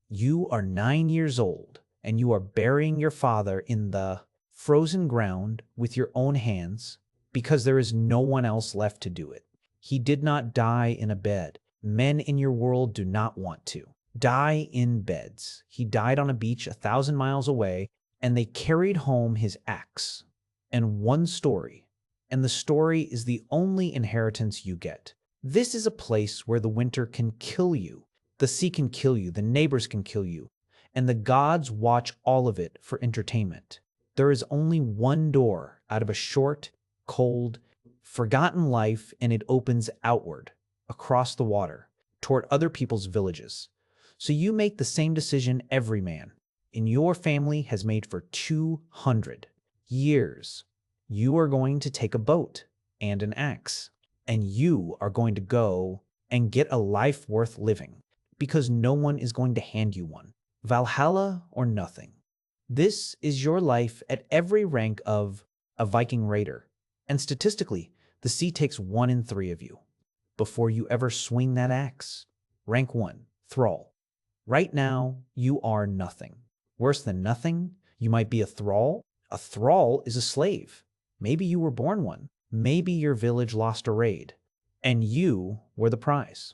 You are 9 years old, and you are burying your father in the frozen ground with your own hands because there is no one else left to do it. He did not die in a bed. Men in your world do not want to die in beds. He died on a beach 1,000 miles away, and they carried home his axe and one story, and the story is the only inheritance you get. This is a place where the winter can kill you, the sea can kill you, the neighbors can kill you, and the gods watch all of it for entertainment. There is only one door out of a short, cold, forgotten life, and it opens outward, across the water, toward other people's villages. So you make the same decision every man in your family has made for 200 years. You are going to take a boat and an axe, and you are going to go and get a life worth living, because no one is going to hand you one. Valhalla or nothing. This is your life at every rank of a Viking raider, and statistically, the sea takes 1 in 3 of you before you ever swing that axe. Rank 1, Thrall. Right now, you are nothing. Worse than nothing, you might be a thrall. A thrall is a slave. Maybe you were born one. Maybe your village lost a raid, and you were the prize.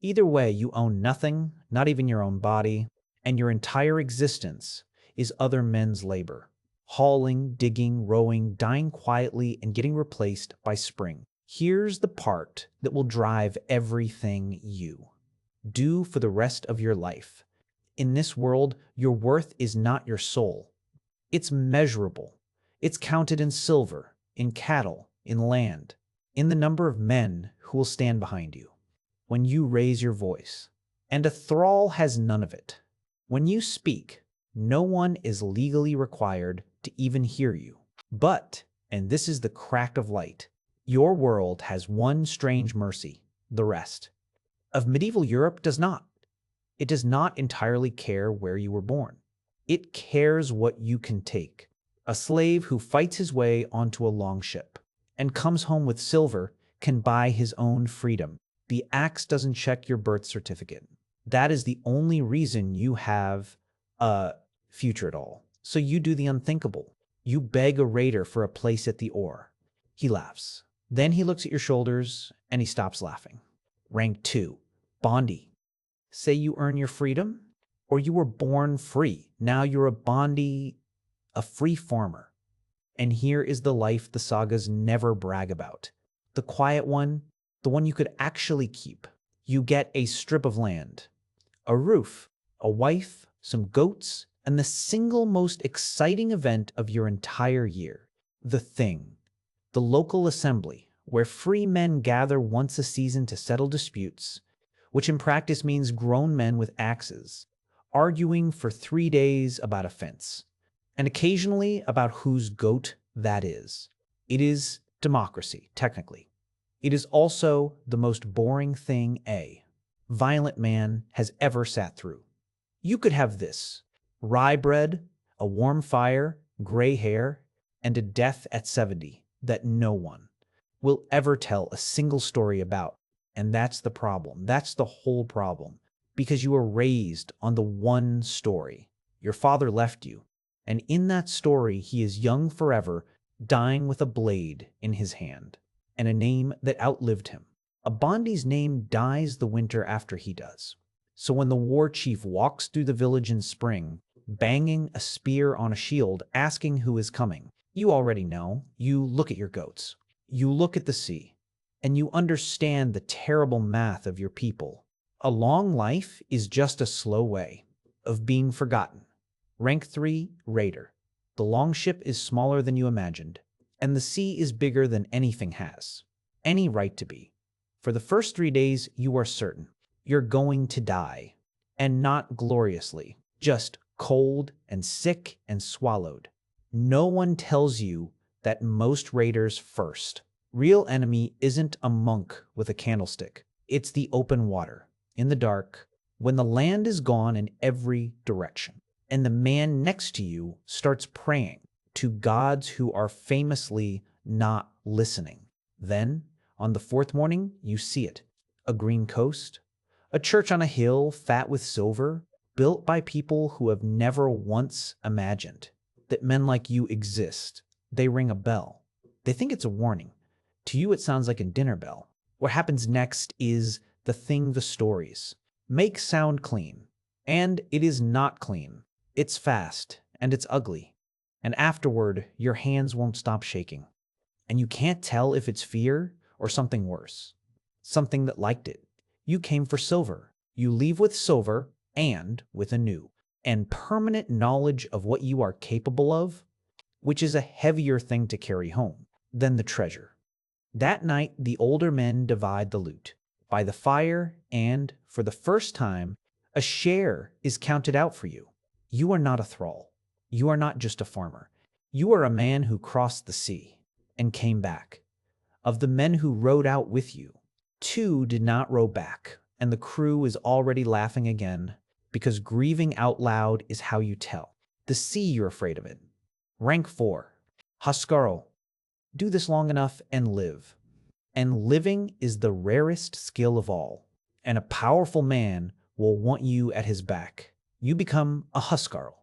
Either way, you own nothing, not even your own body, and your entire existence is other men's labor. Hauling, digging, rowing, dying quietly, and getting replaced by spring. Here's the part that will drive everything you do for the rest of your life. In this world, your worth is not your soul. It's measurable. It's counted in silver, in cattle, in land, in the number of men who will stand behind you when you raise your voice. And a thrall has none of it. When you speak, no one is legally required to even hear you. But, and this is the crack of light, your world has one strange mercy, the rest of medieval Europe does not. It does not entirely care where you were born. It cares what you can take. A slave who fights his way onto a longship and comes home with silver can buy his own freedom. The axe doesn't check your birth certificate. That is the only reason you have a future at all. So you do the unthinkable. You beg a raider for a place at the oar. He laughs. Then he looks at your shoulders and he stops laughing. Rank 2, Bóndi. Say you earn your freedom, or you were born free. Now you're a Bóndi, a free farmer. And here is the life the sagas never brag about. The quiet one, the one you could actually keep. You get a strip of land, a roof, a wife, some goats, and the single most exciting event of your entire year, the Thing, the local assembly, where free men gather once a season to settle disputes, which in practice means grown men with axes, arguing for 3 days about a fence, and occasionally about whose goat that is. It is democracy, technically. It is also the most boring thing a violent man has ever sat through. You could have this: rye bread, a warm fire, gray hair, and a death at 70 that no one will ever tell a single story about. And that's the problem. That's the whole problem. Because you were raised on the one story. Your father left you. And in that story, he is young forever, dying with a blade in his hand, and a name that outlived him. A Bondi's name dies the winter after he does. So when the war chief walks through the village in spring, banging a spear on a shield, asking who is coming, you already know. You look at your goats. You look at the sea, and you understand the terrible math of your people. A long life is just a slow way of being forgotten. Rank 3, Raider. The longship is smaller than you imagined, and the sea is bigger than anything has any right to be. For the first 3 days, you are certain you're going to die, and not gloriously, just cold and sick and swallowed. No one tells you that most raiders first. Real enemy isn't a monk with a candlestick. It's the open water, in the dark, when the land is gone in every direction, and the man next to you starts praying to gods who are famously not listening. Then, on the 4th morning, you see it. A green coast, a church on a hill fat with silver, built by people who have never once imagined that men like you exist. They ring a bell. They think it's a warning. To you, it sounds like a dinner bell. What happens next is the stories make sound clean. And it is not clean. It's fast, and it's ugly. And afterward, your hands won't stop shaking. And you can't tell if it's fear or something worse. Something that liked it. You came for silver. You leave with silver and with a new and permanent knowledge of what you are capable of, which is a heavier thing to carry home than the treasure. That night, the older men divide the loot by the fire, and for the first time, a share is counted out for you. You are not a thrall. You are not just a farmer. You are a man who crossed the sea and came back. Of the men who rowed out with you, 2 did not row back, and the crew is already laughing again, because grieving out loud is how you tell the sea you're afraid of it. Rank 4, Huscarl. Do this long enough and live. And living is the rarest skill of all, and a powerful man will want you at his back. You become a Huscarl,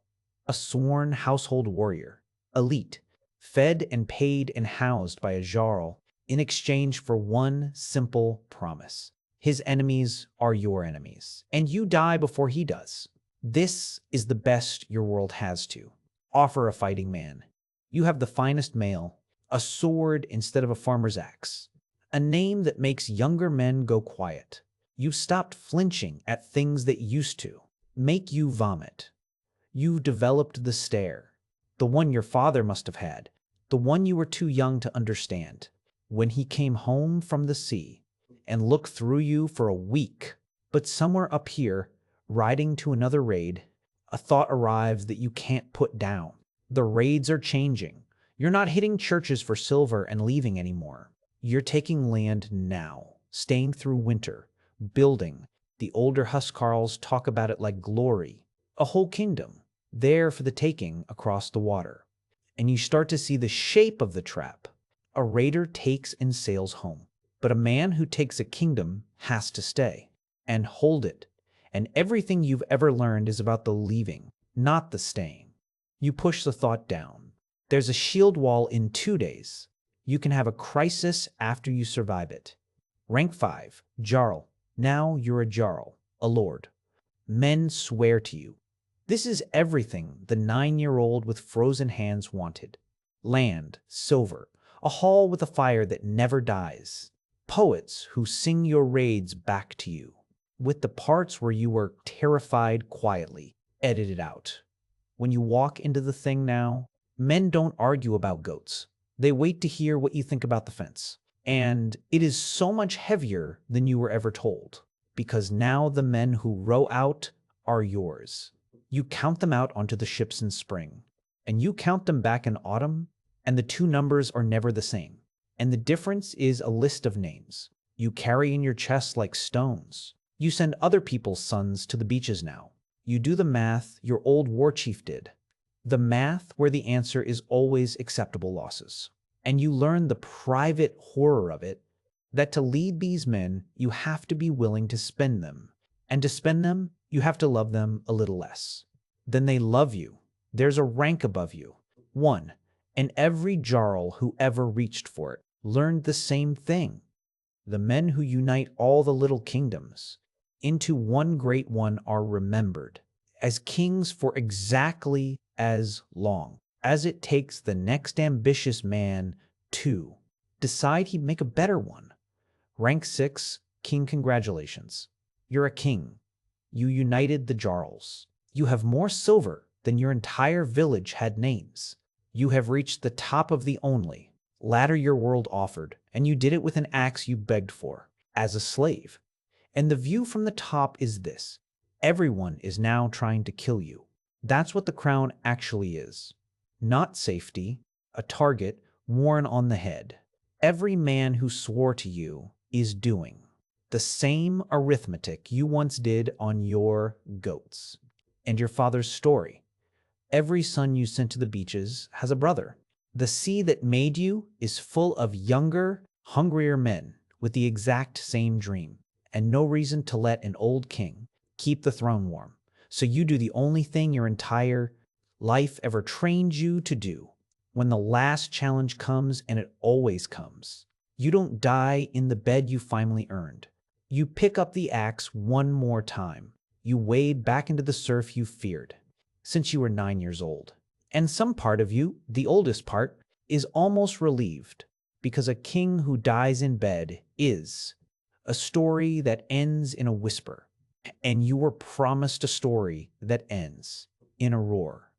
a sworn household warrior, elite, fed and paid and housed by a Jarl in exchange for one simple promise. His enemies are your enemies, and you die before he does. This is the best your world has to offer a fighting man. You have the finest mail, a sword instead of a farmer's axe, a name that makes younger men go quiet. You stopped flinching at things that used to make you vomit. You developed the stare, the one your father must have had, the one you were too young to understand, when he came home from the sea and looked through you for a week. But somewhere up here, riding to another raid, a thought arrives that you can't put down. The raids are changing. You're not hitting churches for silver and leaving anymore. You're taking land now, staying through winter, building. The older Huscarls talk about it like glory, a whole kingdom, there for the taking across the water. And you start to see the shape of the trap. A raider takes and sails home, but a man who takes a kingdom has to stay and hold it. And everything you've ever learned is about the leaving, not the staying. You push the thought down. There's a shield wall in 2 days. You can have a crisis after you survive it. Rank 5, Jarl. Now you're a Jarl, a lord. Men swear to you. This is everything the 9-year-old with frozen hands wanted. Land, silver, a hall with a fire that never dies. Poets who sing your raids back to you, with the parts where you were terrified quietly, edited out. When you walk into the thing now, men don't argue about goats. They wait to hear what you think about the fence. And it is so much heavier than you were ever told, because now the men who row out are yours. You count them out onto the ships in spring, and you count them back in autumn, and the 2 numbers are never the same. And the difference is a list of names you carry in your chest like stones. You send other people's sons to the beaches now. You do the math your old war chief did. The math where the answer is always acceptable losses. And you learn the private horror of it, that to lead these men, you have to be willing to spend them. And to spend them, you have to love them a little less. Then they love you. There's a rank above you. 1. And every Jarl who ever reached for it learned the same thing. The men who unite all the little kingdoms into one great one are remembered as kings for exactly as long as it takes the next ambitious man to decide he'd make a better one. Rank 6, King, congratulations. You're a king. You united the Jarls. You have more silver than your entire village had names. You have reached the top of the only ladder your world offered, and you did it with an axe you begged for, as a slave. And the view from the top is this. Everyone is now trying to kill you. That's what the crown actually is. Not safety, a target worn on the head. Every man who swore to you is doing the same arithmetic you once did on your goats. And your father's story. Every son you sent to the beaches has a brother. The sea that made you is full of younger, hungrier men with the exact same dream, and no reason to let an old king keep the throne warm. So you do the only thing your entire life ever trained you to do. When the last challenge comes, and it always comes, you don't die in the bed you finally earned. You pick up the axe one more time. You wade back into the surf you feared since you were 9 years old. And some part of you, the oldest part, is almost relieved, because a king who dies in bed is a story that ends in a whisper, and you were promised a story that ends in a roar.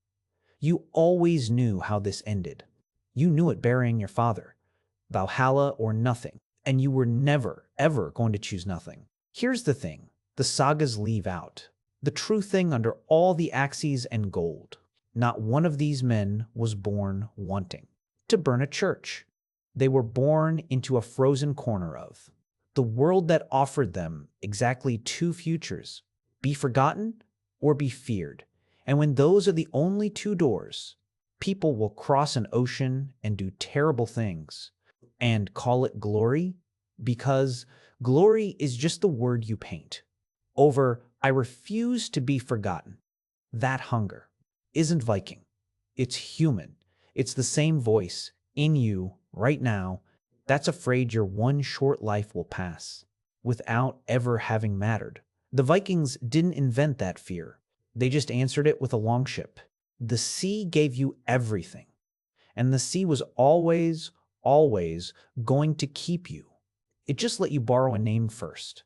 You always knew how this ended. You knew it burying your father, Valhalla or nothing, and you were never, ever going to choose nothing. Here's the thing the sagas leave out. The true thing under all the axes and gold. Not one of these men was born wanting to burn a church. They were born into a frozen corner of the world that offered them exactly two futures: be forgotten or be feared. And when those are the only two doors, people will cross an ocean and do terrible things and call it glory, because glory is just the word you paint over "I refuse to be forgotten." That hunger isn't Viking. It's human. It's the same voice in you right now that's afraid your one short life will pass without ever having mattered. The Vikings didn't invent that fear. They just answered it with a longship. The sea gave you everything, and the sea was always, always going to keep you. It just let you borrow a name first.